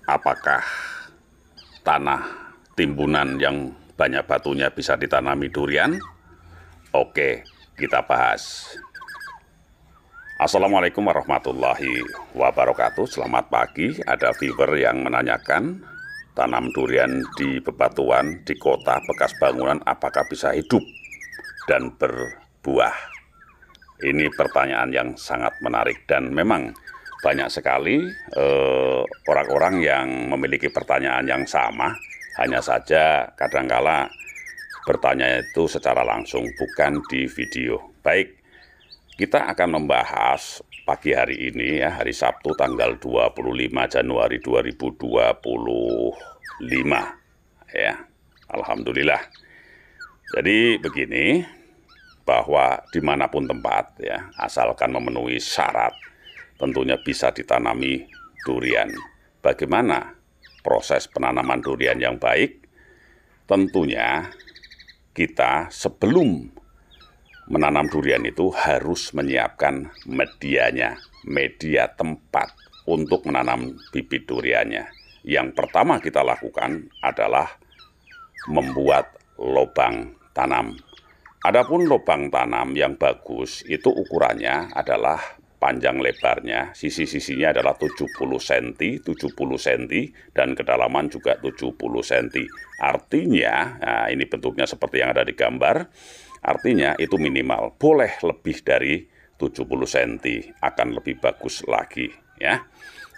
apakah tanah timbunan yang banyak batunya bisa ditanami durian? Oke, kita bahas. Assalamualaikum warahmatullahi wabarakatuh. Selamat pagi. Ada viewer yang menanyakan, tanam durian di bebatuan, di kota bekas bangunan, apakah bisa hidup dan berbuah? Ini pertanyaan yang sangat menarik, dan memang banyak sekali orang-orang yang memiliki pertanyaan yang sama. Hanya saja kadangkala bertanya itu secara langsung, bukan di video. Baik, kita akan membahas pagi hari ini ya, hari Sabtu tanggal 25 Januari 2025 ya. Alhamdulillah. Jadi begini, bahwa dimanapun tempat ya, asalkan memenuhi syarat, tentunya bisa ditanami durian. Bagaimana proses penanaman durian yang baik? Tentunya kita sebelum menanam durian itu harus menyiapkan medianya, media tempat untuk menanam bibit duriannya. Yang pertama kita lakukan adalah membuat lubang tanam. Adapun lubang tanam yang bagus itu ukurannya adalah panjang lebarnya, sisi-sisinya adalah 70 cm, 70 cm, dan kedalaman juga 70 cm. Artinya, nah ini bentuknya seperti yang ada di gambar, artinya itu minimal, boleh lebih dari 70 cm, akan lebih bagus lagi ya.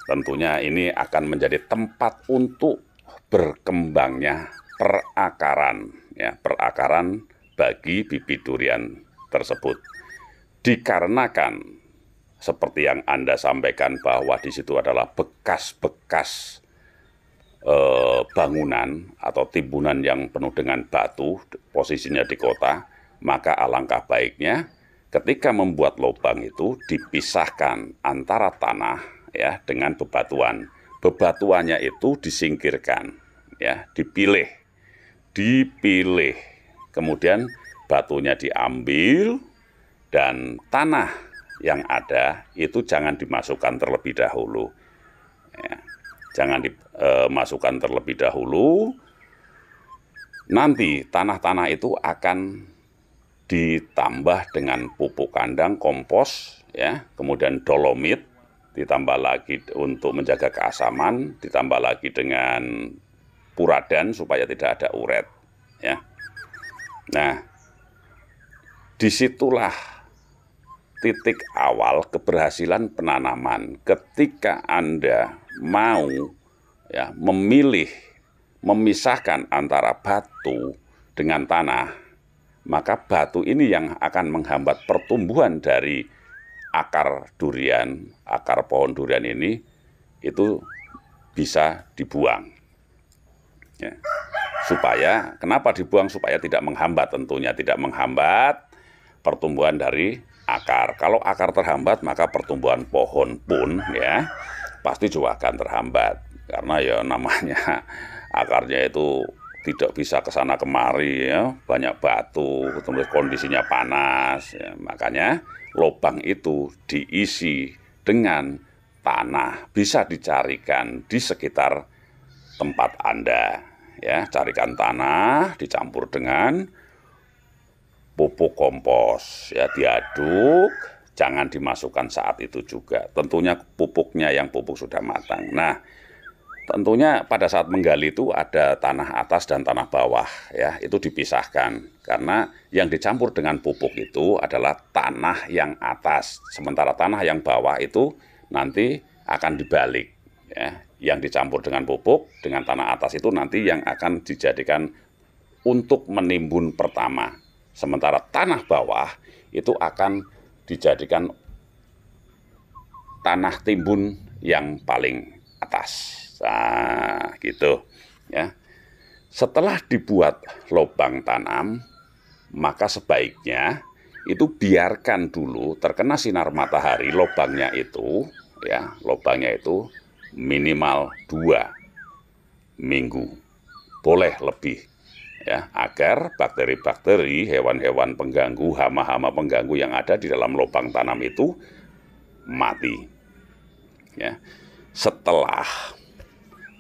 Tentunya ini akan menjadi tempat untuk berkembangnya perakaran ya, perakaran bagi bibit durian tersebut. Dikarenakan seperti yang Anda sampaikan bahwa di situ adalah bekas-bekas bangunan atau timbunan yang penuh dengan batu, posisinya di kota, maka alangkah baiknya ketika membuat lubang itu dipisahkan antara tanah ya dengan bebatuan. Bebatuannya itu disingkirkan ya, dipilih, kemudian batunya diambil, dan tanah yang ada itu jangan dimasukkan terlebih dahulu ya. Jangan dimasukkan terlebih dahulu. Nanti tanah-tanah itu akan ditambah dengan pupuk kandang, kompos ya, kemudian dolomit, ditambah lagi untuk menjaga keasaman, ditambah lagi dengan puradan supaya tidak ada uret ya. Nah, disitulah titik awal keberhasilan penanaman. Ketika Anda mau ya memilih, memisahkan antara batu dengan tanah, maka batu ini yang akan menghambat pertumbuhan dari akar durian, akar pohon durian ini, itu bisa dibuang ya. Supaya, kenapa dibuang? Supaya tidak menghambat, tentunya tidak menghambat pertumbuhan dari akar. Kalau akar terhambat, maka pertumbuhan pohon pun ya pasti juga akan terhambat, karena ya namanya akarnya itu tidak bisa ke sana kemari ya, banyak batu, terus kondisinya panas ya. Makanya lubang itu diisi dengan tanah, bisa dicarikan di sekitar tempat Anda ya. Carikan tanah dicampur dengan pupuk kompos ya, diaduk, jangan dimasukkan saat itu juga. Tentunya pupuknya yang pupuk sudah matang. Nah, tentunya pada saat menggali itu ada tanah atas dan tanah bawah ya, itu dipisahkan karena yang dicampur dengan pupuk itu adalah tanah yang atas, sementara tanah yang bawah itu nanti akan dibalik ya. Yang dicampur dengan pupuk dengan tanah atas itu nanti yang akan dijadikan untuk menimbun pertama. Sementara tanah bawah itu akan dijadikan tanah timbun yang paling atas. Nah, gitu ya. Setelah dibuat lubang tanam, maka sebaiknya itu biarkan dulu terkena sinar matahari lubangnya itu ya, lubangnya itu minimal 2 minggu. Boleh lebih ya, agar bakteri-bakteri, hewan-hewan pengganggu, hama-hama pengganggu yang ada di dalam lubang tanam itu mati ya. Setelah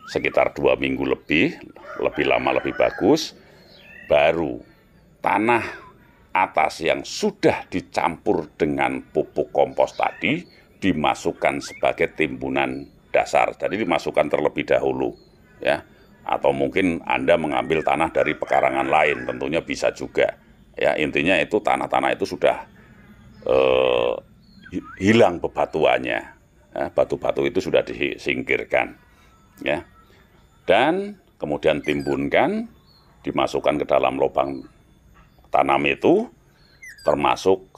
sekitar 2 minggu lebih lama lebih bagus, baru tanah atas yang sudah dicampur dengan pupuk kompos tadi dimasukkan sebagai timbunan dasar. Jadi dimasukkan terlebih dahulu, ya. Atau mungkin Anda mengambil tanah dari pekarangan lain, tentunya bisa juga. Ya, intinya itu tanah-tanah itu sudah hilang bebatuannya, ya, batu-batu itu sudah disingkirkan, ya. Dan kemudian timbunkan, dimasukkan ke dalam lubang tanam itu, termasuk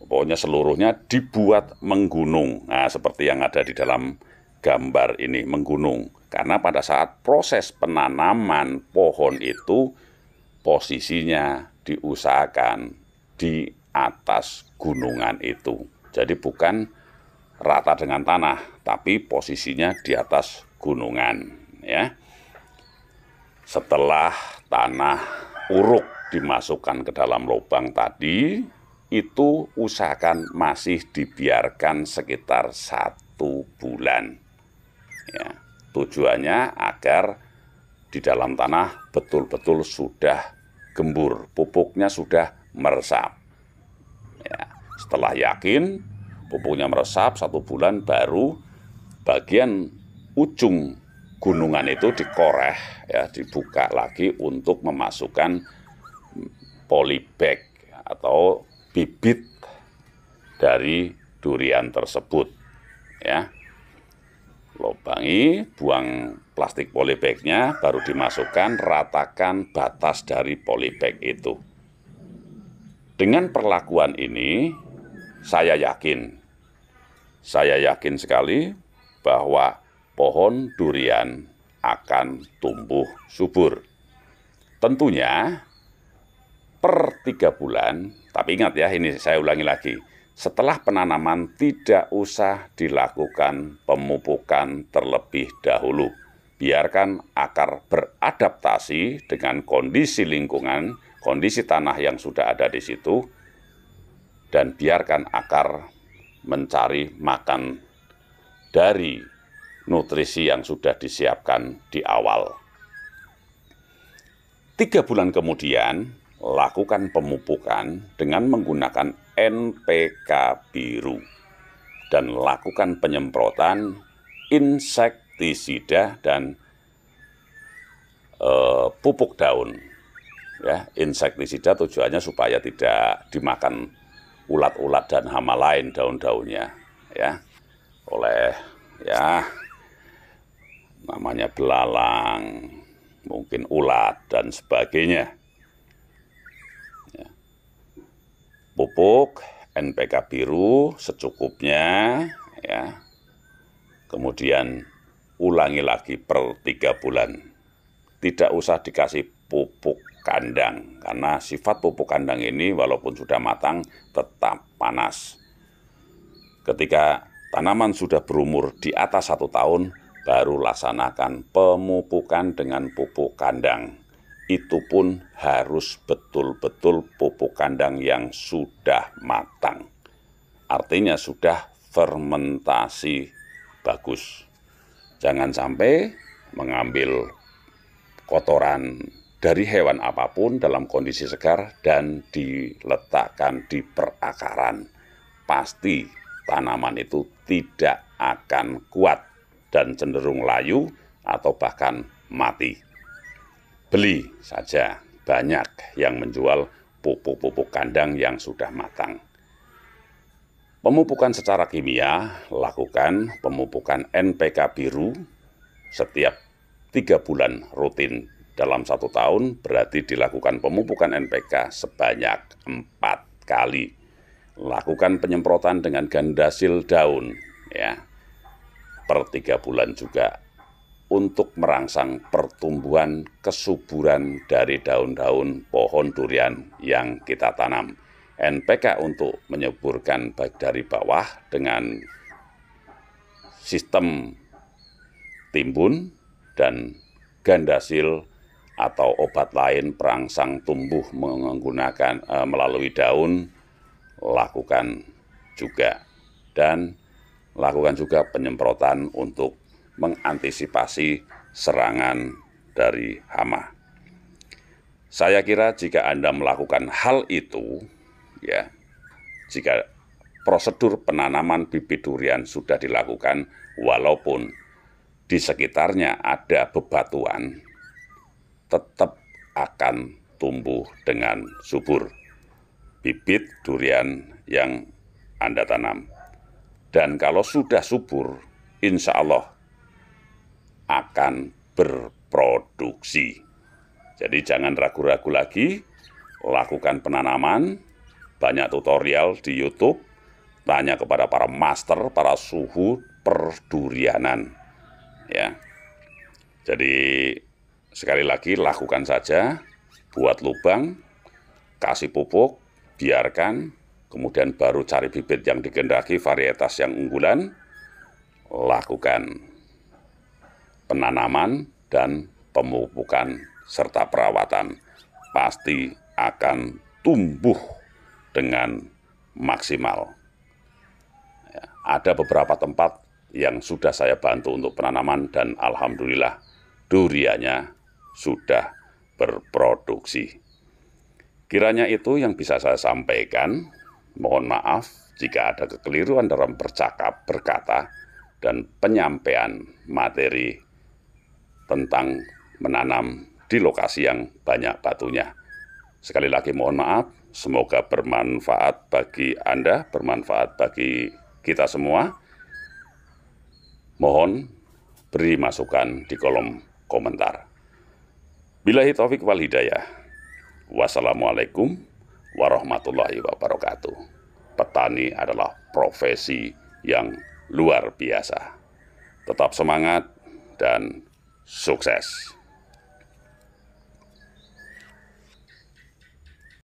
pokoknya seluruhnya dibuat menggunung. Nah, seperti yang ada di dalam gambar ini, menggunung. Karena pada saat proses penanaman pohon itu, posisinya diusahakan di atas gunungan itu. Jadi bukan rata dengan tanah, tapi posisinya di atas gunungan, ya. Setelah tanah uruk dimasukkan ke dalam lubang tadi, itu usahakan masih dibiarkan sekitar 1 bulan. Ya, tujuannya agar di dalam tanah betul-betul sudah gembur, pupuknya sudah meresap. Ya, setelah yakin pupuknya meresap 1 bulan, baru bagian ujung gunungan itu dikoreh, ya, dibuka lagi untuk memasukkan polybag atau bibit dari durian tersebut, ya. Lubangi, buang plastik polybagnya, baru dimasukkan, ratakan batas dari polybag itu. Dengan perlakuan ini, saya yakin sekali bahwa pohon durian akan tumbuh subur. Tentunya per 3 bulan, tapi ingat ya, ini saya ulangi lagi, setelah penanaman tidak usah dilakukan pemupukan terlebih dahulu. Biarkan akar beradaptasi dengan kondisi lingkungan, kondisi tanah yang sudah ada di situ, dan biarkan akar mencari makan dari nutrisi yang sudah disiapkan di awal. 3 bulan kemudian, lakukan pemupukan dengan menggunakan NPK biru dan lakukan penyemprotan insektisida dan pupuk daun. Ya, insektisida tujuannya supaya tidak dimakan ulat-ulat dan hama lain daun-daunnya, ya, oleh ya namanya belalang, mungkin ulat dan sebagainya. Pupuk NPK biru secukupnya, ya. Kemudian ulangi lagi per 3 bulan. Tidak usah dikasih pupuk kandang, karena sifat pupuk kandang ini walaupun sudah matang tetap panas. Ketika tanaman sudah berumur di atas 1 tahun, baru laksanakan pemupukan dengan pupuk kandang. Itu pun harus betul-betul pupuk kandang yang sudah matang. Artinya sudah fermentasi bagus. Jangan sampai mengambil kotoran dari hewan apapun dalam kondisi segar dan diletakkan di perakaran. Pasti tanaman itu tidak akan kuat dan cenderung layu atau bahkan mati. Beli saja, banyak yang menjual pupuk-pupuk kandang yang sudah matang. Pemupukan secara kimia, lakukan pemupukan NPK biru setiap 3 bulan rutin. Dalam 1 tahun berarti dilakukan pemupukan NPK sebanyak 4 kali. Lakukan penyemprotan dengan gandasil daun, ya, per 3 bulan juga, untuk merangsang pertumbuhan kesuburan dari daun-daun pohon durian yang kita tanam. NPK untuk menyuburkan baik dari bawah dengan sistem timbun, dan gandasil atau obat lain perangsang tumbuh menggunakan melalui daun, lakukan juga. Dan lakukan juga penyemprotan untuk mengantisipasi serangan dari hama. Saya kira jika Anda melakukan hal itu, ya, jika prosedur penanaman bibit durian sudah dilakukan, walaupun di sekitarnya ada bebatuan, tetap akan tumbuh dengan subur bibit durian yang Anda tanam. Dan kalau sudah subur, insya Allah akan berproduksi. Jadi jangan ragu-ragu lagi, lakukan penanaman, banyak tutorial di YouTube, tanya kepada para master, para suhu perdurianan. Ya. Jadi sekali lagi lakukan saja, buat lubang, kasih pupuk, biarkan, kemudian baru cari bibit yang dikehendaki, varietas yang unggulan, lakukan penanaman dan pemupukan serta perawatan. Pasti akan tumbuh dengan maksimal. Ya, ada beberapa tempat yang sudah saya bantu untuk penanaman dan alhamdulillah duriannya sudah berproduksi. Kiranya itu yang bisa saya sampaikan. Mohon maaf jika ada kekeliruan dalam berkata dan penyampaian materi tentang menanam di lokasi yang banyak batunya. Sekali lagi mohon maaf, semoga bermanfaat bagi Anda, bermanfaat bagi kita semua. Mohon beri masukan di kolom komentar. Billahi taufik wal hidayah. Wassalamualaikum warahmatullahi wabarakatuh. Petani adalah profesi yang luar biasa. Tetap semangat dan sukses.